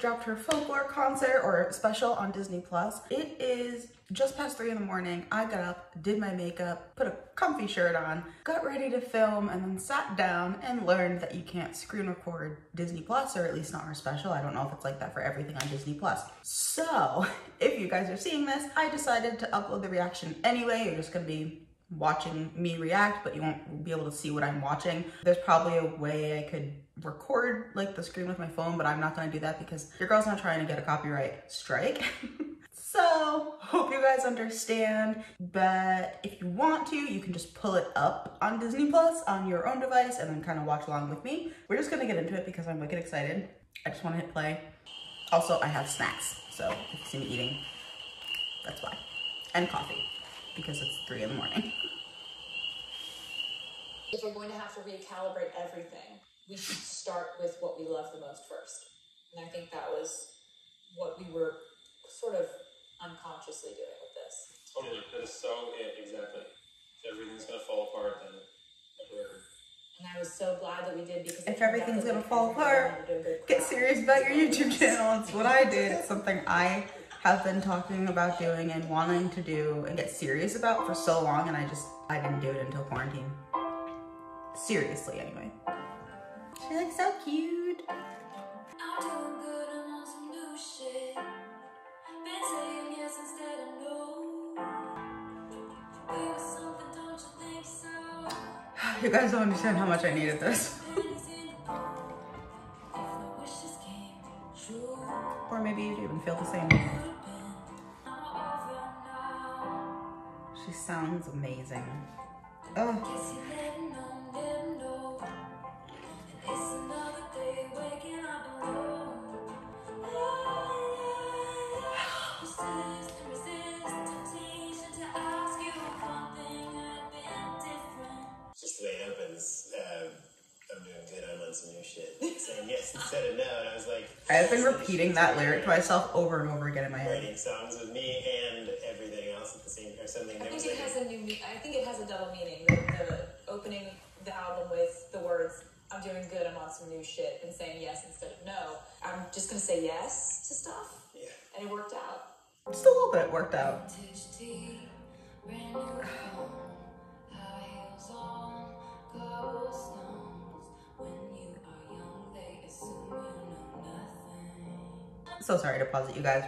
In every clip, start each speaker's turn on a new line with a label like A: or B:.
A: dropped her Folklore concert or special on Disney Plus. It is just past 3 in the morning. I got up, did my makeup, put a comfy shirt on, got ready to film, and then sat down and learned that you can't screen record Disney Plus, or at least not her special. I don't know if it's like that for everything on Disney Plus. So if you guys are seeing this, I decided to upload the reaction anyway. You're just gonna be watching me react, but you won't be able to see what I'm watching. There's probably a way I could record like the screen with my phone, but I'm not gonna do that because your girl's not trying to get a copyright strike. So hope you guys understand, but if you want to, you can just pull it up on Disney Plus on your own device and then kind of watch along with me. We're just gonna get into it because I'm wicked excited. I just wanna hit play. Also, I have snacks, so if you see me eating, that's why. And coffee, because it's 3 in the morning.
B: If we're going to have to recalibrate everything, we should start with what we love the most first. And I think that was what we were sort of unconsciously doing with this.
C: Totally, that is so it, exactly. If everything's gonna fall apart, then whatever.
B: And I was so glad that we did, because
A: if everything's gonna fall apart, get serious about your YouTube channel. It's what I did. It's something I have been talking about doing and wanting to do and get serious about for so long, and I didn't do it until quarantine. Seriously, anyway. She looks so cute.
D: I'm doing good, I'm on some new shit. Been saying yes instead of no. We were something, don't you think so?
A: You guys don't understand how much I needed this. Or maybe you do and feel the same way. She sounds amazing. Oh.
C: Just the way it opens, I'm doing good, I'm on some new shit. Saying yes instead of no, and I was like...
A: I've been repeating that lyric to myself over and over again in my head.
C: Writing songs with me and everything else at the same time, or something.
B: I think it has a new meaning. I think it has a double meaning. The opening the album with the words, I'm doing good, I'm on some new shit, and saying yes instead of no. I'm just gonna say yes to stuff.
C: Yeah.
B: And it worked out.
A: Just a little bit worked out. So sorry to pause it, you guys.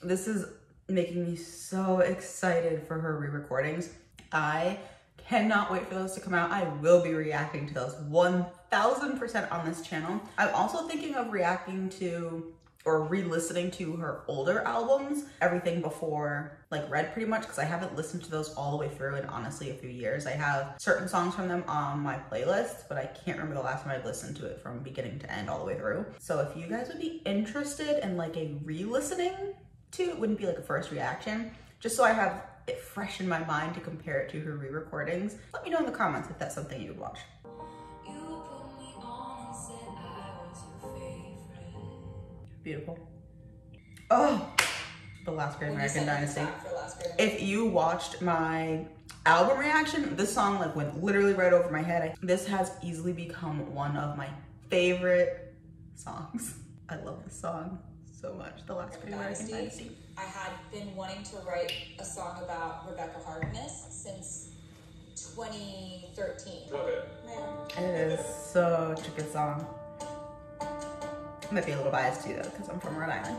A: This is making me so excited for her re-recordings. I cannot wait for those to come out. I will be reacting to those 1000% on this channel. I'm also thinking of reacting to or re-listening to her older albums, everything before like Red pretty much, because I haven't listened to those all the way through in honestly a few years. I have certain songs from them on my playlist, but I can't remember the last time I listened to it from beginning to end all the way through. So if you guys would be interested in like a re-listening to, it wouldn't be like a first reaction, just so I have it fresh in my mind to compare it to her re-recordings, let me know in the comments if that's something you would watch. Beautiful. Oh, The Last Great American Dynasty. If you watched my album reaction, this song like went literally right over my head. This has easily become one of my favorite songs. I love this song so much. The Last Great American Dynasty.
B: I had been wanting to write a song about Rebecca Harkness since 2013.
C: Okay.
B: Yeah.
A: It is such a good song. I might be a little biased too though, because I'm from Rhode Island.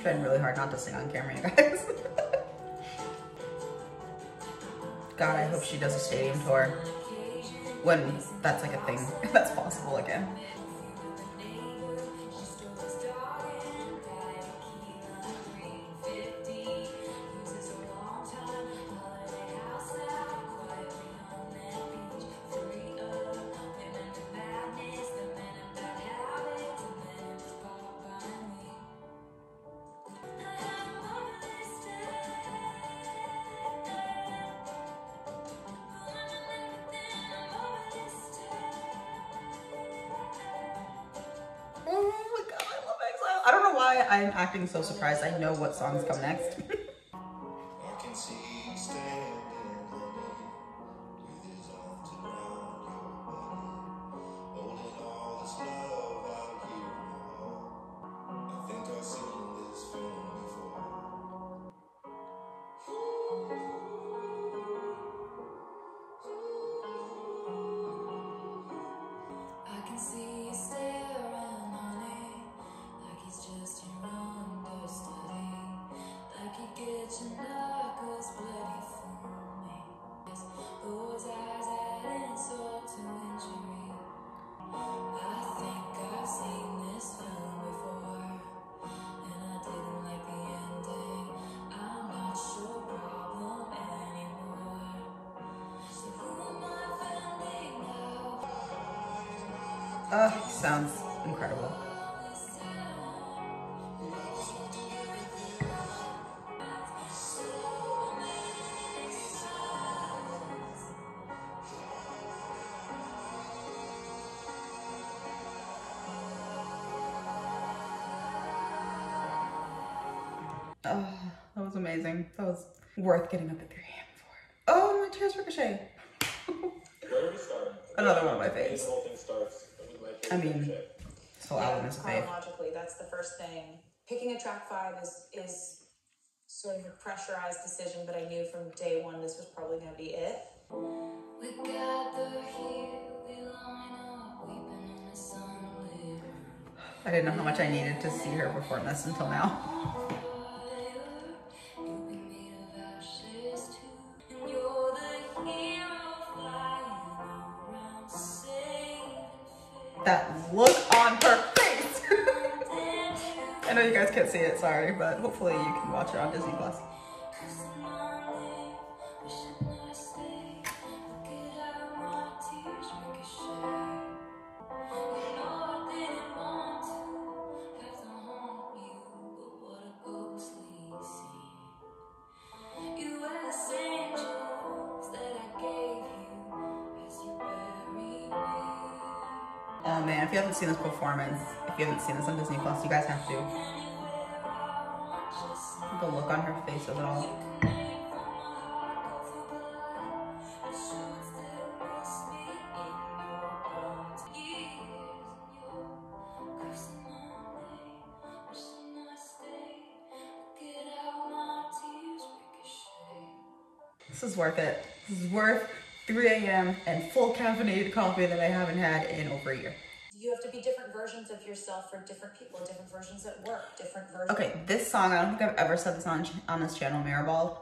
A: Trying really hard not to sing on camera, you guys. God, I hope she does a stadium tour when that's like a thing, if that's possible again. why I'm acting so surprised. I know what songs come next.
D: I can see you standing, honey, with his arms around your body, holding all this love out here in the hall. I think I've seen this film before. I can see you staring, honey, like he's just your understudy, like he gets your knuckles bloody for me. Those eyes add insult to injury. I think I've seen this film before, and I didn't like the ending. I'm not your problem anymore. So who am I offending now?
A: Sounds incredible. Oh, that was amazing. That was worth getting up at 3 a.m. for. Oh, my tears ricochet.
C: Where do we start?
A: Another one of my
C: The
A: faves.
C: whole thing starts with my
A: I mean,
C: ricochet.
A: this whole album is a fave.
B: Chronologically, that's the first thing. Picking a track 5 is sort of a pressurized decision, but I knew from day one this was probably going to be it.
D: We gather here, we line up, weeping in the sunlit.
A: I didn't know how much I needed to see her perform this until now.
D: You've been made of ashes too, and you're the hero flying around saving faith.
A: That look on her face. I know you guys can't see it, sorry, but hopefully you can watch it on Disney Plus.
D: Cursing my name, wishing I stayed. Look at how my tears ricochet. You know I didn't want to have to haunt you, but what a ghostly scene. You were the same jewels that I gave you as you buried me.
A: Oh man, if you haven't seen this performance, if you haven't seen this on Disney Plus, you guys have to. The look on her face of it all. This is worth it. This is worth 3 a.m. and full caffeinated coffee that I haven't had in over a year.
B: You have to be different versions of yourself for different people, different versions at work, different versions.
A: Okay, this song, I don't think I've ever said this on this channel, Maribel.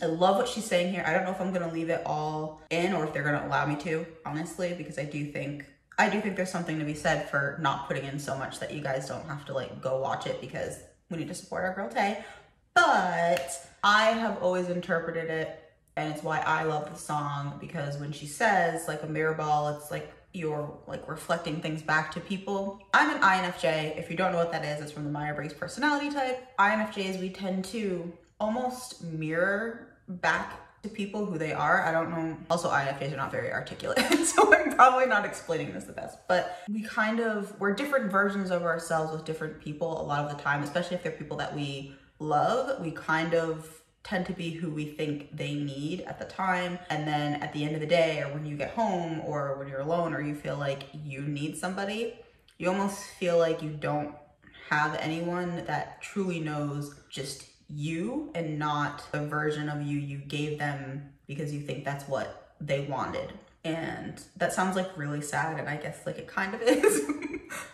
A: I love what she's saying here. I don't know if I'm gonna leave it all in or if they're gonna allow me to, honestly, because I do think there's something to be said for not putting in so much that you guys don't have to like go watch it because we need to support our girl Tay. But I have always interpreted it, and it's why I love the song, because when she says like a mirror ball, it's like you're like reflecting things back to people. I'm an INFJ. If you don't know what that is, it's from the Myers-Briggs personality type. INFJs, we tend to almost mirror back to people who they are. I don't know. Also, INFJs are not very articulate, so I'm probably not explaining this the best, but we're different versions of ourselves with different people a lot of the time, especially if they're people that we love. We kind of tend to be who we think they need at the time, and then at the end of the day, or when you get home, or when you're alone, or you feel like you need somebody, you almost feel like you don't have anyone that truly knows just you and not the version of you you gave them because you think that's what they wanted. And that sounds like really sad, and I guess like it kind of is.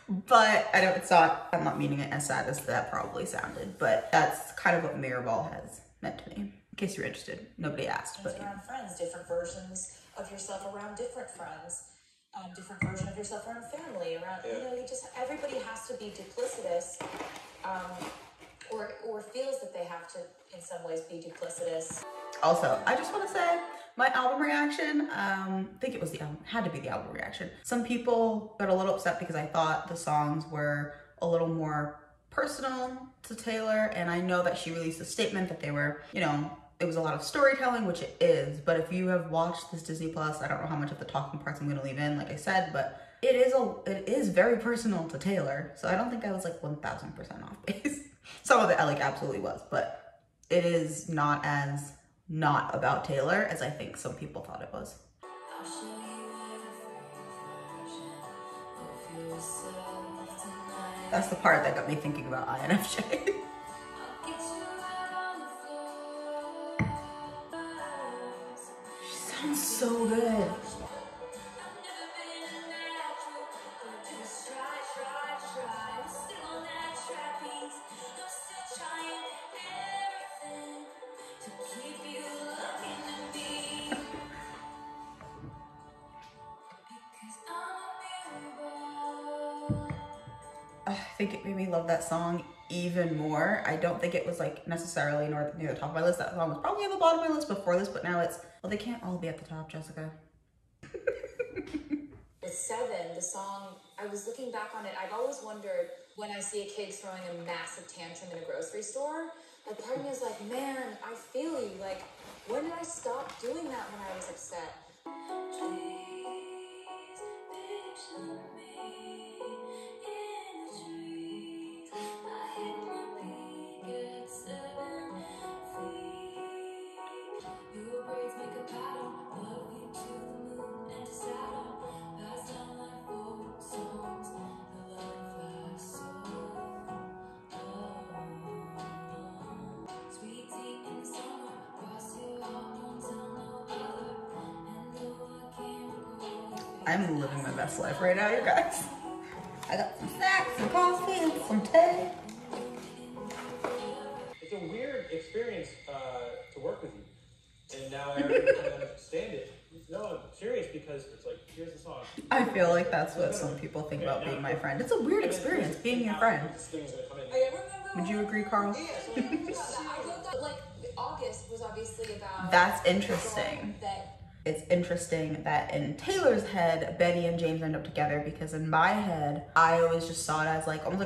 A: But I'm not meaning it as sad as that probably sounded, but that's kind of what Mirrorball has meant to me. In case you're interested, nobody asked, but
B: around friends, different versions of yourself around different friends, different version of yourself around family, around, you know, everybody has to be duplicitous, or feels that they have to in some ways be duplicitous.
A: Also, I just want to say my album reaction, I think it was had to be the album reaction. Some people got a little upset because I thought the songs were a little more personal to Taylor, and I know that she released a statement that they were, you know, it was a lot of storytelling, which it is, but if you have watched this Disney Plus, I don't know how much of the talking parts I'm going to leave in, like I said, but it is very personal to Taylor, so I don't think I was like 1000% off base. Some of it I like absolutely was, but it is not as not about Taylor as I think some people thought it was.
D: I'll show you every version of yourself tonight.
A: That's the part that got me thinking about INFJ.
D: I'll get you out on the floor.
A: She sounds so good.
D: I've never been a natural, but just try. I'm still on that trapeze. I'm still trying everything to keep you looking at me. Because I'm immutable.
A: I think it made me love that song even more. I don't think it was like necessarily near the top of my list. That song was probably at the bottom of my list before this, but now it's, well, they can't all be at the top, Jessica.
B: With Seven, the song, I was looking back on it, I've always wondered when I see a kid throwing a massive tantrum in a grocery store, like part of me is like, man, I feel you. Like, when did I stop doing that when I was upset?
D: Please picture me in the trees. I hit my peak at 7 feet. Your braids make a pattern, love you to the moon and to Saturn. Pass down like folk songs, the love lasts so long. Sweet tea in the summer, cross your heart, don't tell no other. And though I can't recall your face,
A: I'm living my best life right now, you guys. I got some snacks, some coffee, and some tea.
E: It's a weird experience to work with you, and now I understand it. No, I'm serious because it's like, here's the song.
A: I feel like that's what some people think about being my friend. It's a weird experience being your friend.
E: This thing is gonna come in.
B: I remember
A: Would you agree, Carl?
B: I thought that, like, August was obviously about...
A: That's interesting.
B: That
A: It's interesting that in Taylor's head, Betty and James end up together, because in my head, I always just saw it as like almost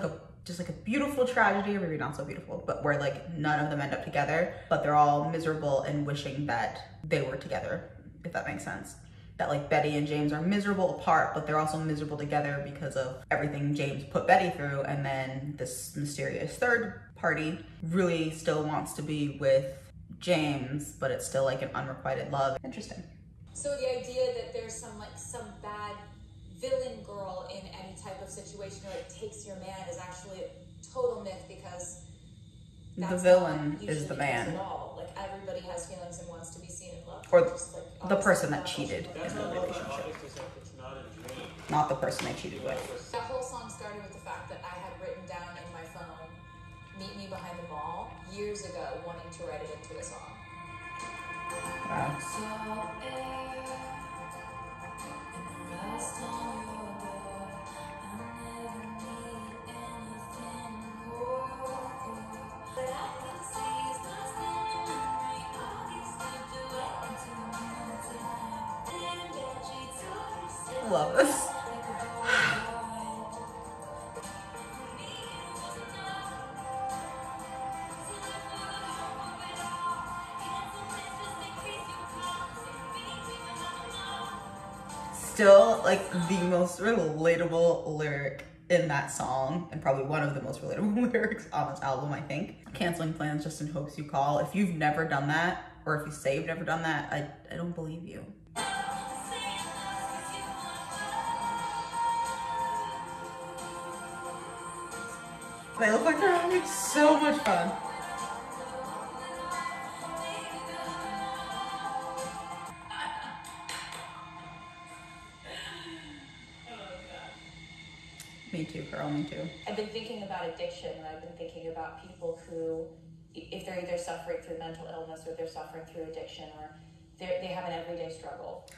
A: like a beautiful tragedy, or maybe not so beautiful, but where like none of them end up together, but they're all miserable and wishing that they were together, if that makes sense. That like Betty and James are miserable apart, but they're also miserable together because of everything James put Betty through, and then this mysterious third party really still wants to be with James, but it's still like an unrequited love. Interesting.
B: So the idea that there's some bad villain girl in any type of situation or it takes your man is actually a total myth, because
A: The
B: that's
A: villain
B: not
A: is
B: usually
A: the
B: the case
A: man.
B: at all. Like, everybody has feelings and wants to be seen and loved.
A: Or
B: Just, like,
A: the
B: obviously
A: person that
B: not
A: cheated
E: That's
A: in
E: what
A: the
E: I love about
A: relationship,
E: August is like it's not a dream.
A: not the person they cheated with.
B: That whole song started with the fact that I had written down in my phone, "Meet me behind the mall," years ago, wanting to write it into a song.
A: Wow.
D: salt air and the rust on your door. I'll never need anything more. But I can see it's lost in your memory. August slipped away into another time. Then Benji told herself
A: Love this.
D: like a boy. For me, it was enough. So therefore, the hope of it all. Cancel plans, just increase your costs. And meet me behind the mall.
A: Still like the most relatable lyric in that song, and probably one of the most relatable lyrics on this album, I think. Canceling plans just in hopes you call. If you've never done that, or if you say you've never done that, I don't believe you. They look like they're having so much fun. Me too, girl, me too.
B: I've been thinking about addiction, and I've been thinking about people who, if they're either suffering through mental illness or they're suffering through addiction, or they have an everyday struggle.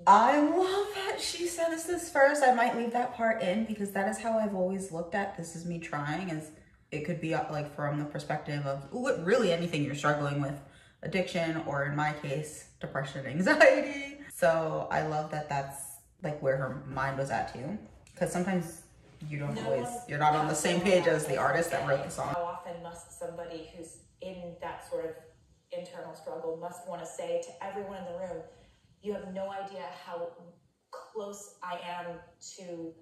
A: I love that she says this first. I might leave that part in, because that is how I've always looked at This Is Me Trying, as it could be like from the perspective of really anything you're struggling with, addiction, or in my case, depression, anxiety. So I love that that's like where her mind was at too. Because sometimes you don't you're not on the same page as the artist that wrote the song.
B: How often must somebody who's in that sort of internal struggle must want to say to everyone in the room, you have no idea how close I am to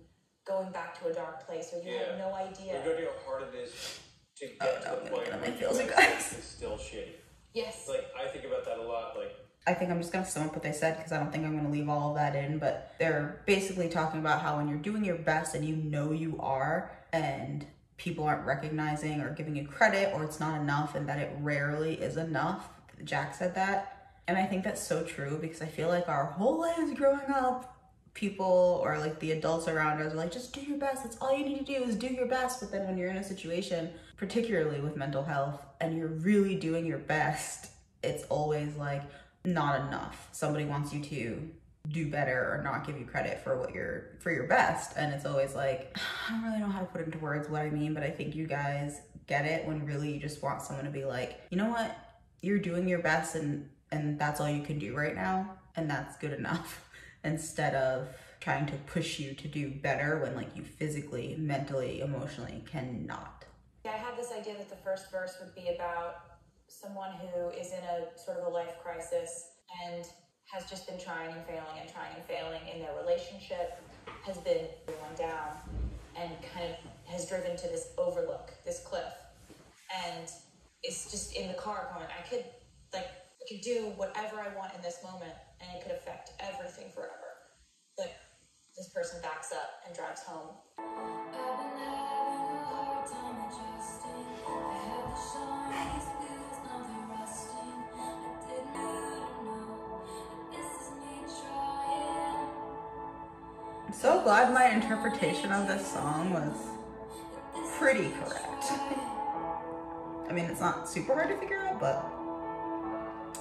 B: going back to a dark place, or you have no idea.
E: You know how hard it is to get to the point where
A: you guys.
E: it's still shitty.
B: Yes.
E: Like, I think about that a lot. Like,
A: I think I'm just gonna sum up what they said because I don't think I'm gonna leave all of that in, but they're basically talking about how when you're doing your best and you know you are, and people aren't recognizing or giving you credit, or it's not enough, and that it rarely is enough. Jack said that. And I think that's so true because I feel like our whole lives growing up, people or like the adults around us are like, just do your best. That's all you need to do is do your best. But then when you're in a situation, particularly with mental health, and you're really doing your best, it's always like not enough. Somebody wants you to do better or not give you credit for what for your best. And it's always like, I don't really know how to put into words what I mean, but I think you guys get it when really you just want someone to be like, you know what? You're doing your best and that's all you can do right now. And that's good enough. Instead of trying to push you to do better when like you physically, mentally, emotionally cannot.
B: I had this idea that the first verse would be about someone who is in a sort of a life crisis and has just been trying and failing in their relationship, has been going down and kind of has driven to this overlook, this cliff. And it's just in the car going, I could do whatever I want in this moment and it could affect everything forever. But this person backs up and drives home.
D: I've been having a hard time adjusting. I have the shiniest wheels, now they're rusting. I didn't know that this is me trying.
A: I'm so glad my interpretation of this song was pretty correct. I mean, it's not super hard to figure out, but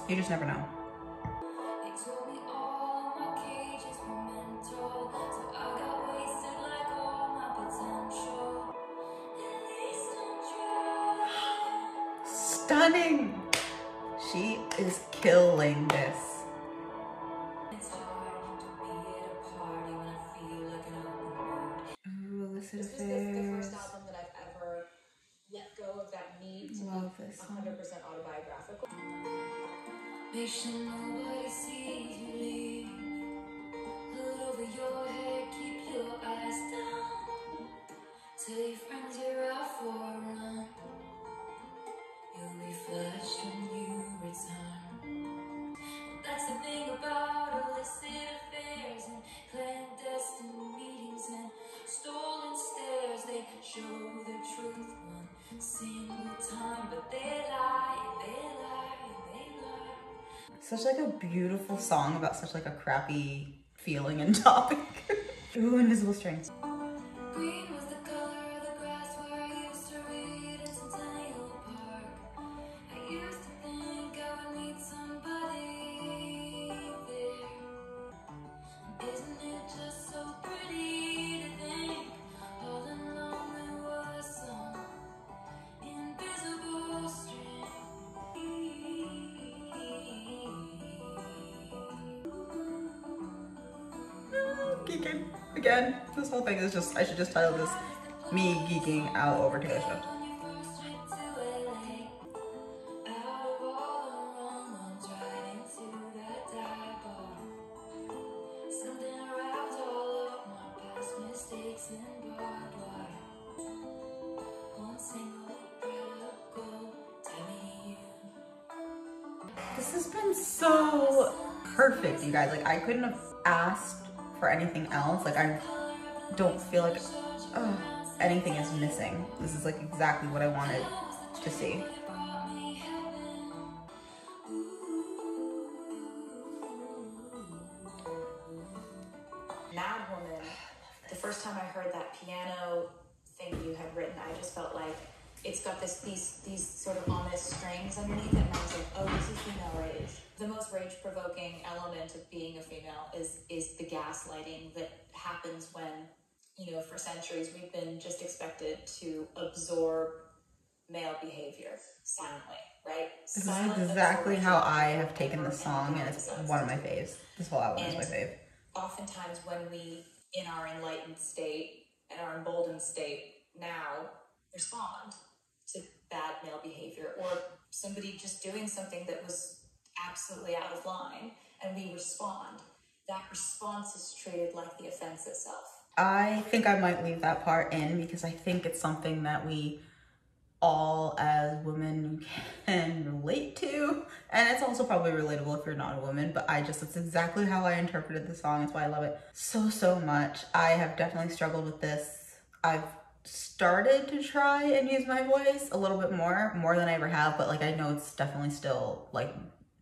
A: you just never know.
D: They told me all my cages were mental, so I got wasted like all my potential. At least I'm trying.
A: Stunning! She is killing this.
D: It's hard to be at a party when I feel like an open wound.
A: Ooh, illicit
B: This was the first album that I've ever let go of that need to
A: Love
B: be
A: this
B: 100% autobiographical.
D: Make sure nobody sees you leave. Hood over your head, keep your eyes down. Tell your friends you're out for a run. You'll be flushed when you return. That's the thing about illicit affairs and clandestine meetings and stolen stairs. They show the truth one single time, but they lie, they lie, they lie.
A: Such like a beautiful song about such like a crappy feeling and topic. Ooh, invisible strings.
D: Green was the color of the grass where I used to read in Centennial Park. I used to think I would meet somebody there. Isn't it just so pretty to think all along there was some invisible string?
A: Geeking. Again, this whole thing is just, I should just title this me geeking out over Taylor Swift. This has been so perfect, you guys. Like, I couldn't have asked for anything else. Like, I don't feel like anything is missing. This is like exactly what I wanted to see.
B: Mad Woman, the first time I heard that piano thing you had written, I just felt like it's got these sort of ominous strings underneath it, and I was like, oh, this is female rage. The most rage-provoking element of being a female is the gaslighting that happens when, you know, for centuries we've been just expected to absorb male behavior silently, right?
A: This is exactly how I have taken the song, and it's one of my faves. This whole album is my fave.
B: Oftentimes when we, in our enlightened state and our emboldened state now, respond to bad male behavior or somebody just doing something that was absolutely out of line, and we respond, that response is treated like the offense itself.
A: I think I might leave that part in because I think it's something that we all as women can relate to, and it's also probably relatable if you're not a woman, but it's exactly how I interpreted the song. It's why I love it so much. I have definitely struggled with this. I've started to try and use my voice a little bit more than I ever have, but like I know it's definitely still like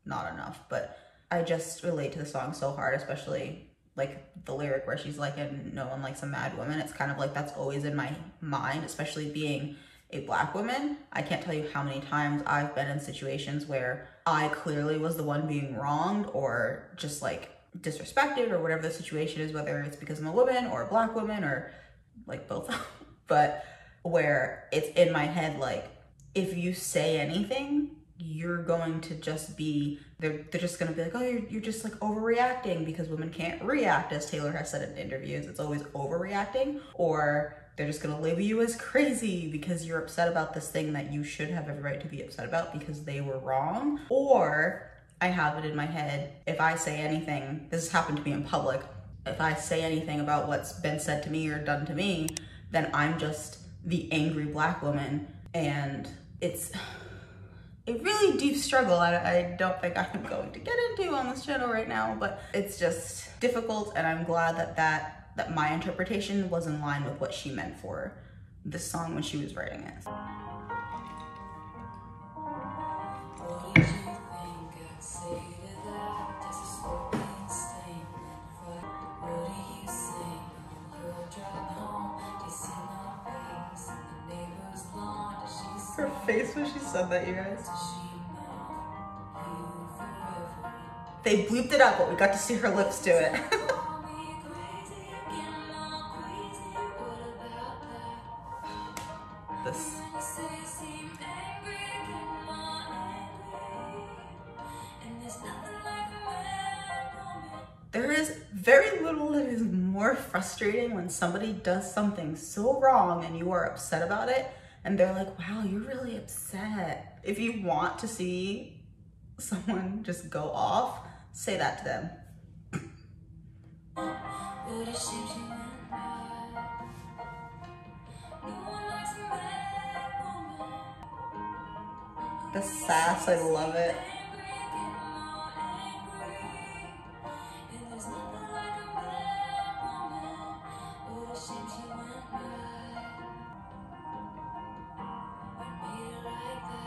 A: not enough, but I just relate to the song so hard, especially like the lyric where she's like, and no one likes a mad woman. It's kind of like that's always in my mind, especially being a Black woman. I can't tell you how many times I've been in situations where I clearly was the one being wronged or just like disrespected or whatever the situation is, whether it's because I'm a woman or a Black woman or like both, but where it's in my head, like if you say anything, you're going to just be, they're just gonna be like, oh, you're just like overreacting, because women can't react, as Taylor has said in interviews. It's always overreacting. Or they're just gonna label you as crazy because you're upset about this thing that you should have every right to be upset about because they were wrong. Or I have it in my head, if I say anything, this has happened to me in public, if I say anything about what's been said to me or done to me, then I'm just the angry Black woman. And it's a really deep struggle I don't think I'm going to get into on this channel right now, but it's just difficult, and I'm glad that my interpretation was in line with what she meant for this song when she was writing it.
D: What did you think I'd say to that? Just a smoking stain. What do you sing on your drive home? Do you see my face in the neighbor's lawn? Does she say
A: Her face when she said that, you guys.
D: she meant you forever?
A: They bleeped it out, but we got to see her lips do it.
D: Call me crazy, again more crazy. What about that?
A: This.
D: When you say you seem angry, get more angry. And there's nothing like a mad woman.
A: There is very little that is more frustrating when somebody does something so wrong and you are upset about it, and they're like, wow, you're really upset. If you want to see someone just go off, say that to them.
D: What a shame she went by. No one likes a mad woman.
A: The sass, I love it.
D: Angry, get more angry. And there's nothing like a mad woman. What a shame she went by. You made it like that.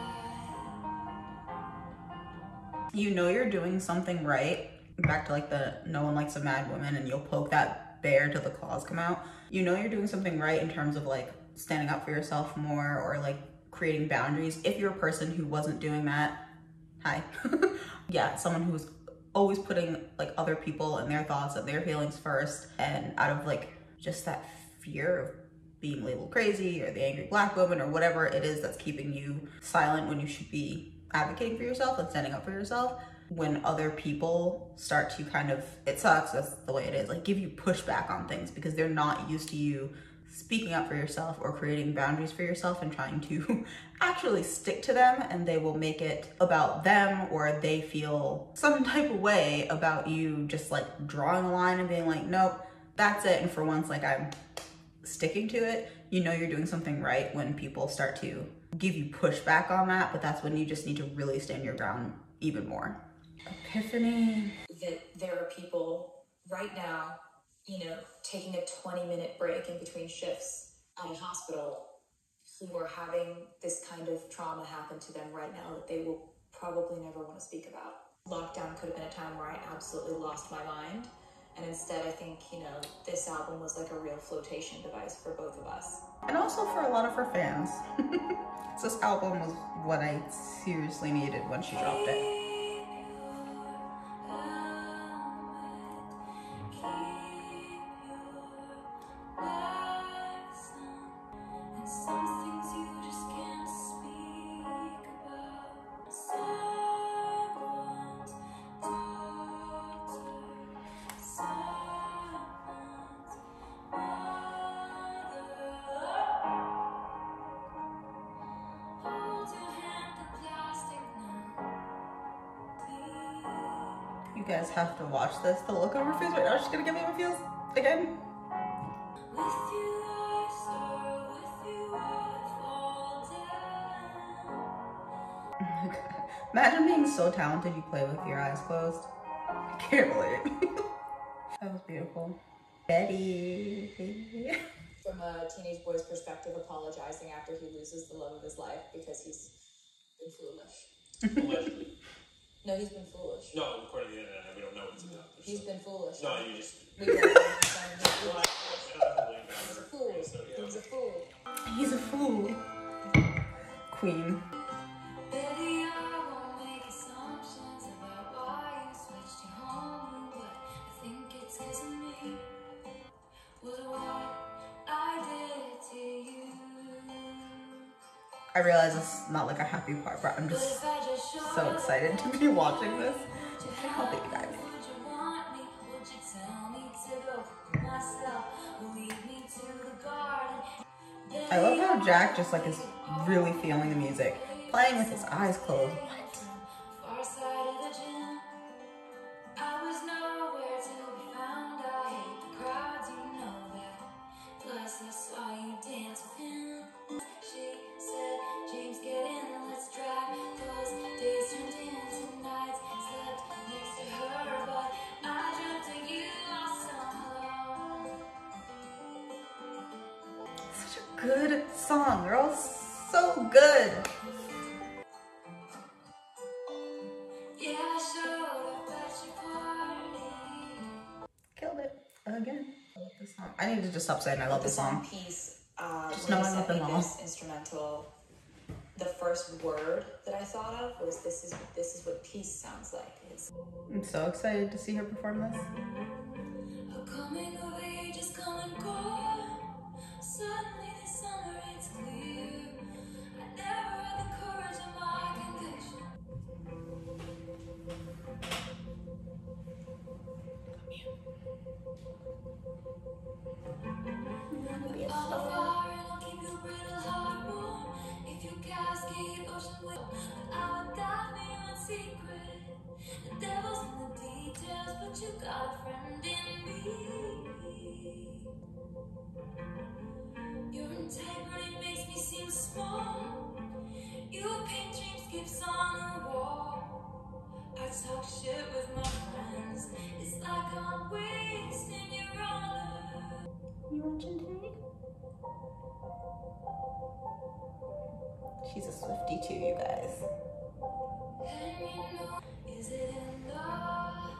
A: You know you're doing something right. Back to like the no one likes a mad woman, and you'll poke that bear till the claws come out. You know you're doing something right in terms of like standing up for yourself more, or like creating boundaries. If you're a person who wasn't doing that, hi. Yeah, someone who was always putting like other people and their thoughts and their feelings first, and out of like just that fear of being labeled crazy or the angry Black woman or whatever it is that's keeping you silent when you should be advocating for yourself and standing up for yourself. When other people start to kind of, it sucks, that's the way it is, like give you pushback on things because they're not used to you speaking up for yourself or creating boundaries for yourself and trying to actually stick to them, and they will make it about them, or they feel some type of way about you just like drawing a line and being like, nope, that's it. And for once, like I'm sticking to it. You know you're doing something right when people start to give you pushback on that, but that's when you just need to really stand your ground even more. Epiphany.
B: That there are people right now, you know, taking a 20-minute break in between shifts at a hospital who are having this kind of trauma happen to them right now that they will probably never want to speak about. Lockdown could have been a time where I absolutely lost my mind. And instead, I think, you know, this album was like a real flotation device for both of us.
A: And also for a lot of her fans. This album was what I seriously needed when she dropped it. You guys have to watch this. The look on her face right now, she's gonna give me my feels again.
D: With you I soar, with you I fall down.
A: Imagine being so talented you play with your eyes closed. I can't relate. That was beautiful. Betty.
B: From a teenage boy's perspective, apologizing after he loses the love of his life because he's been foolish.
E: Allegedly.
B: No, he's been foolish.
E: No, according to the internet, we don't know what it's about.
B: He's been foolish.
E: No, you just.
B: We don't know.
E: He's
B: a fool. He's a fool.
A: He's a fool. Queen.
D: Betty, I won't make assumptions about why you switched your home, but I think it's 'cause of me. Was what I did to you.
A: I realize it's not like a happy part, but I'm
D: But
A: just
D: if I just showed
A: so excited to be watching this. I can't help it, you guys.
D: would you want me? Would you tell me to go myself? Lead me to the garden.
A: I love how Jack just like is really feeling the music, playing with his eyes closed. What?
D: Far side of the gym. I was nowhere to be found. I hate the crowds, you know that. Plus I saw you dance with him. She said, James, get in, let's drive. Those days turned into nights. Slept next to her, but I dreamt of you all summer long.
A: Such a good song. They're all so good.
D: Yeah, I showed up at your party.
A: Killed it again. I love this song. I need to just stop saying I love
B: The
A: this song.
B: piece,
A: Just
B: when
A: know
B: he
A: I love
B: sent me
A: them all.
B: this instrumental, the first word that I thought of was this is what peace sounds like. It's
A: I'm so excited to see her perform this.
D: A coming of age is come and go. Suddenly this summer it's clear. I never had the courage of my conviction. On fire and I'll keep your brittle heart warm. If you cascade ocean wind, but I would dive for you in secret. The devil's in the details, but you got a friend in me. Your integrity makes me seem small. You paint dreamscapes on the wall. I talk shit with my friends. It's like I'm wasting your honor.
A: You watching today? She's a Swiftie too, you guys.
D: And you know, is it enough?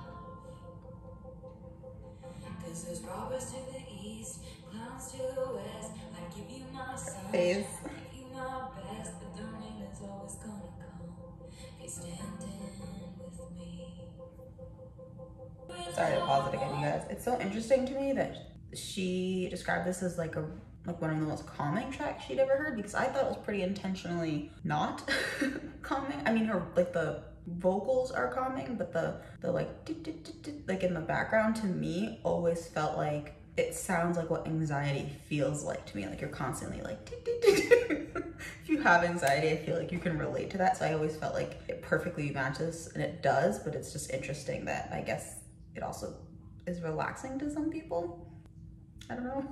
D: 'Cause there's robbers to the east, clowns to the west. I give you my son,
A: Face.
D: I give you my best, but the rain is always gonna come. If you're standing with me.
A: Sorry to pause it again, you guys. It's so interesting to me that she described this as like one of the most calming tracks she'd ever heard, because I thought it was pretty intentionally not calming. I mean, her like the vocals are calming, but the like like in the background to me always felt like it sounds like what anxiety feels like to me. Like you're constantly like if you have anxiety, I feel like you can relate to that. So I always felt like it perfectly matches, and it does, but it's just interesting that I guess it also is relaxing to some people. I don't know.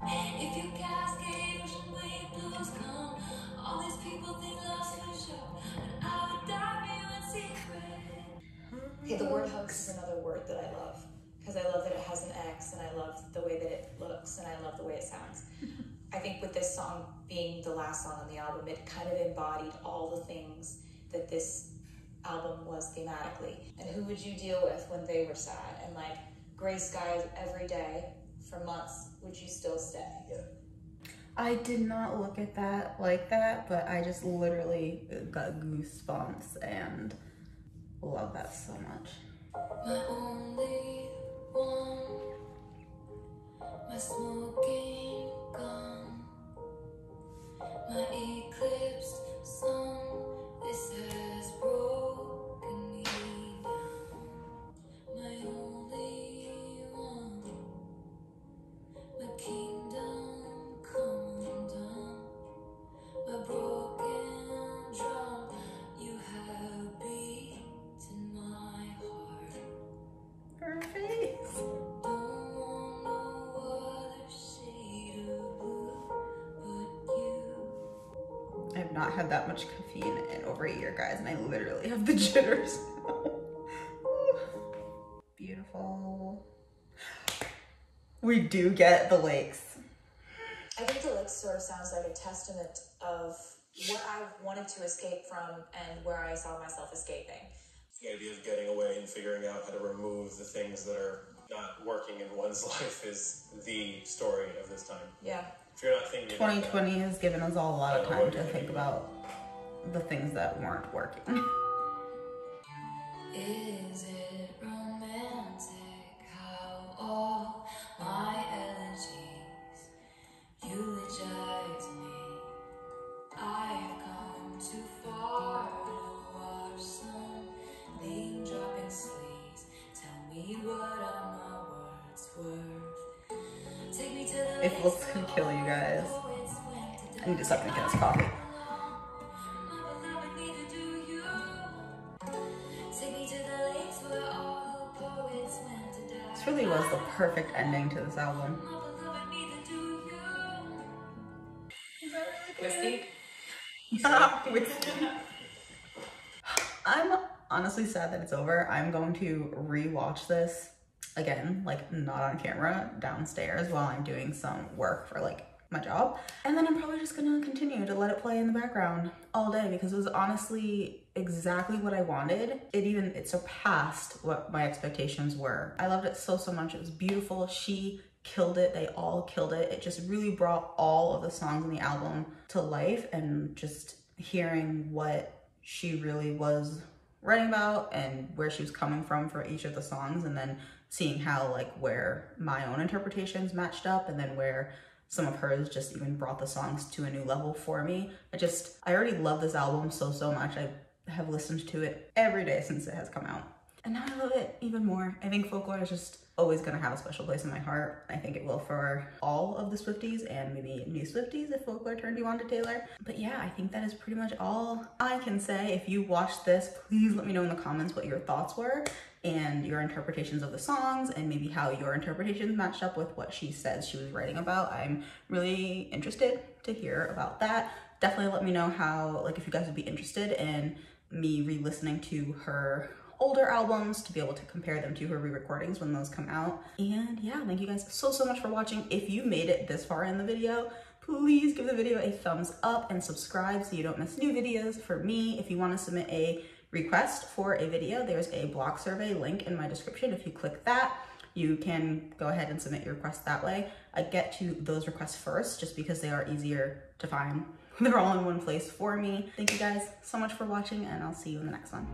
D: If you cascade ocean wave blues come, all these people think love's for sure, but I would die for you in secret.
B: okay. The word hoax is another word that I love because I love that it has an X, and I love the way that it looks, and I love the way it sounds. I think with this song being the last song on the album, it kind of embodied all the things that this album was thematically. And who would you deal with when they were sad? And like gray skies every day for months, would you still stay?
C: Yeah.
A: I did not look at that like that, but I just literally got goosebumps and love that so much.
D: My only one, my smoking gun, my eclipsed sun. This has broken me down. My only one, my kingdom come undone. My broken drum, you have beaten my heart.
A: not had that much caffeine in over a year, guys, and I literally have the jitters. Beautiful. We do get the lakes.
B: I think the lakes sort of sounds like a testament of what I wanted to escape from and where I saw myself escaping.
C: The idea of getting away and figuring out how to remove the things that are not working in one's life is the story of this time.
B: Yeah.
C: If you're not thinking
A: 2020 has given us all a lot of
C: I don't know
A: time
C: what
A: to think about the things that weren't working.
D: Is it romantic how all my elegies eulogize me? I've come too far to watch something dropping sleeves. Tell me what are my words worth? Take me to the
A: If looks could kill you guys. I need to stop drinking this coffee. This really was the perfect ending to this album.
B: Whiskey?
A: Whiskey. I'm honestly sad that it's over. I'm going to re-watch this again, like not on camera, downstairs while I'm doing some work for like my job. And then I'm probably just gonna continue to let it play in the background all day because it was honestly exactly what I wanted. It surpassed what my expectations were. I loved it so much. It was beautiful. She killed it. They all killed it. It just really brought all of the songs in the album to life, and just hearing what she really was writing about and where she was coming from for each of the songs, and then seeing how like where my own interpretations matched up, and then where some of hers just even brought the songs to a new level for me. I already love this album so much. I have listened to it every day since it has come out. And now I love it even more. I think Folklore is just always gonna have a special place in my heart. I think it will for all of the Swifties and maybe new Swifties if Folklore turned you on to Taylor. But yeah, I think that is pretty much all I can say. If you watched this, please let me know in the comments what your thoughts were and your interpretations of the songs, and maybe how your interpretations matched up with what she says she was writing about. I'm really interested to hear about that. Definitely let me know how, like, if you guys would be interested in me re-listening to her older albums to be able to compare them to her re-recordings when those come out. And yeah, thank you guys so much for watching. If you made it this far in the video, please give the video a thumbs up and subscribe so you don't miss new videos. For me, if you want to submit a request for a video, there's a block survey link in my description. If you click that, you can go ahead and submit your request that way. I get to those requests first just because they are easier to find. They're all in one place for me. Thank you guys so much for watching, and I'll see you in the next one.